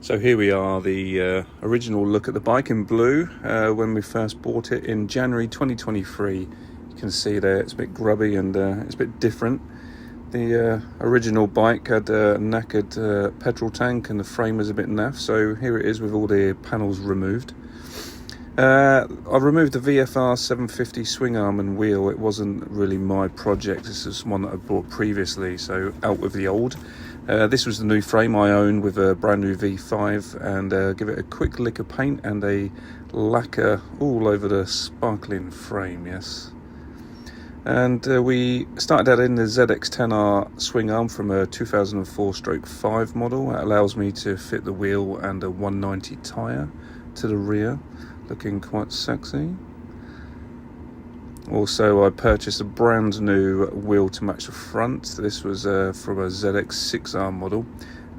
So here we are, the original look at the bike in blue when we first bought it in January 2023. You can see there it's a bit grubby and it's a bit different. The original bike had a knackered petrol tank and the frame was a bit naff, so here it is with all the panels removed. I've removed the VFR 750 swing arm and wheel. It wasn't really my project, this is one that I bought previously, so out with the old. This was the new frame I own with a brand new V5, and give it a quick lick of paint and a lacquer all over the sparkling frame, yes. And we started adding the ZX10R swing arm from a 2004/5 model. That allows me to fit the wheel and a 190 tyre to the rear, looking quite sexy. Also, I purchased a brand new wheel to match the front. This was from a ZX6R model,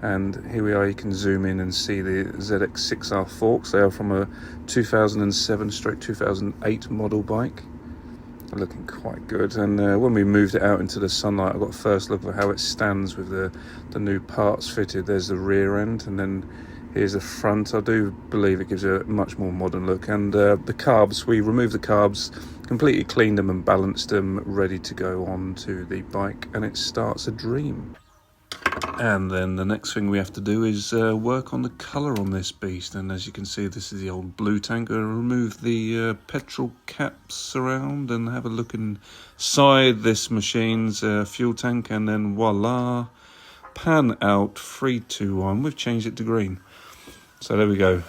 and here we are. You can zoom in and see the ZX6R forks. They are from a 2007/2008 model bike. They're looking quite good. And when we moved it out into the sunlight, I got a first look at how it stands with the new parts fitted. There's the rear end, and then here's the front. I do believe it gives a much more modern look. And the carbs, we removed the carbs, completely cleaned them and balanced them, ready to go on to the bike, and it starts a dream. And then the next thing we have to do is work on the colour on this beast. And as you can see, this is the old blue tank. I'll remove the petrol caps around and have a look inside this machine's fuel tank, and then voila, pan out 3, 2, 1. We've changed it to green. So there we go.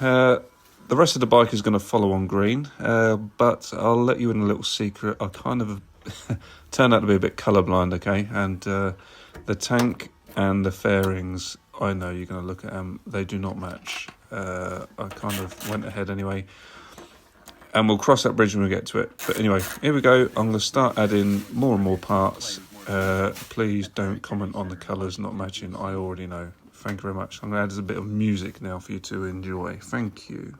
The rest of the bike is going to follow on green, but I'll let you in a little secret. I kind of turned out to be a bit colourblind, okay? And the tank and the fairings, I know you're going to look at them, they do not match. I kind of went ahead anyway, and we'll cross that bridge when we get to it. But anyway, here we go. I'm going to start adding more and more parts. Please don't comment on the colours not matching. I already know. Thank you very much. I'm going to add a bit of music now for you to enjoy. Thank you.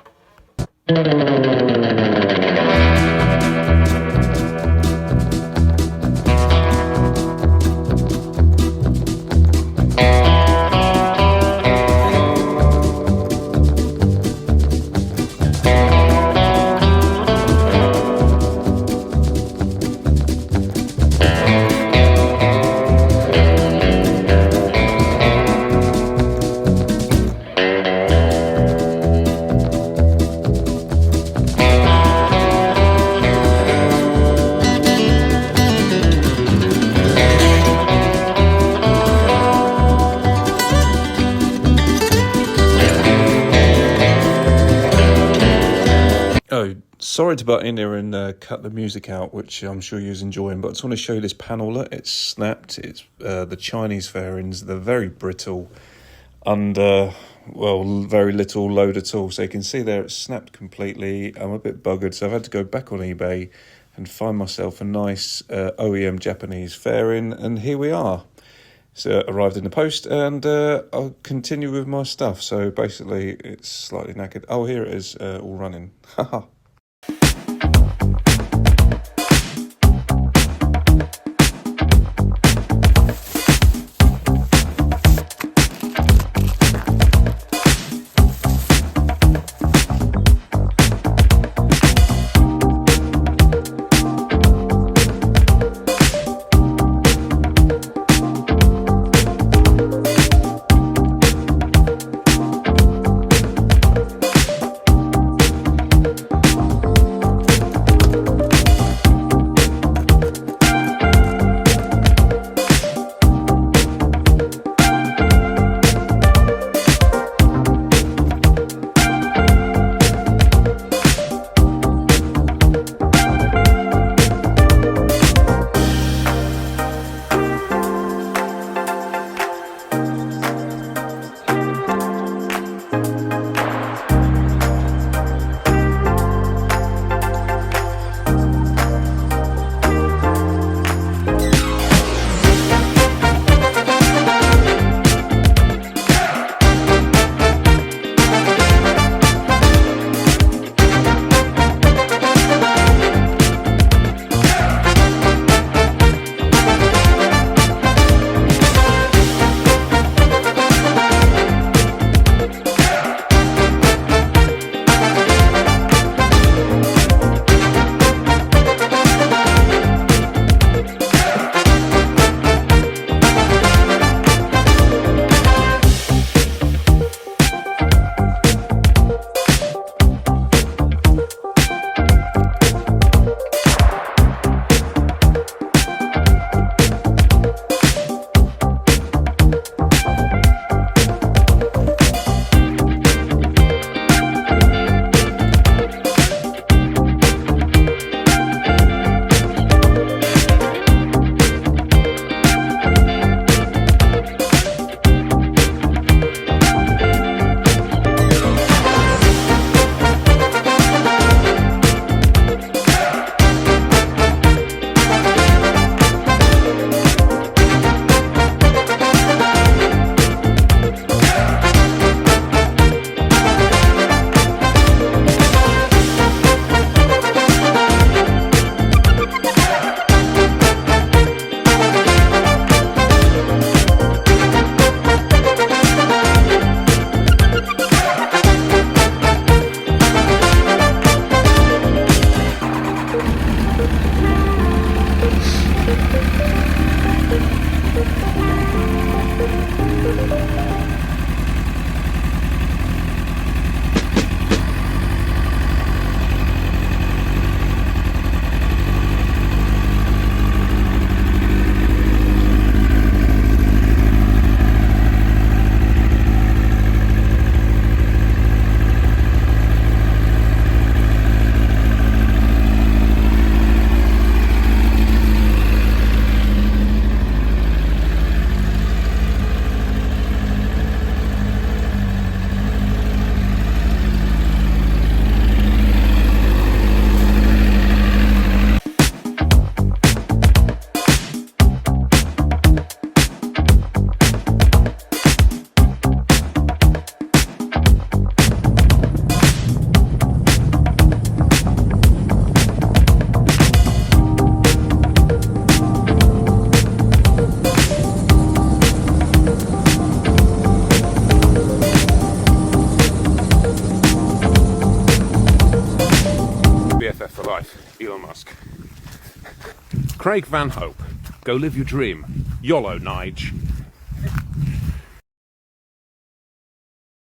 Sorry to butt in here and cut the music out, which I'm sure you're enjoying, but I just want to show you this panel. Look, it's snapped. It's the Chinese fairings. They're very brittle, under, well, very little load at all. So you can see there it's snapped completely. I'm a bit buggered, so I've had to go back on eBay and find myself a nice OEM Japanese fairing, and here we are. So arrived in the post, and I'll continue with my stuff. So basically, it's slightly knackered. Oh, here it is, all running. Haha. Elon Musk. Craig Van Hope, go live your dream. YOLO, Nige.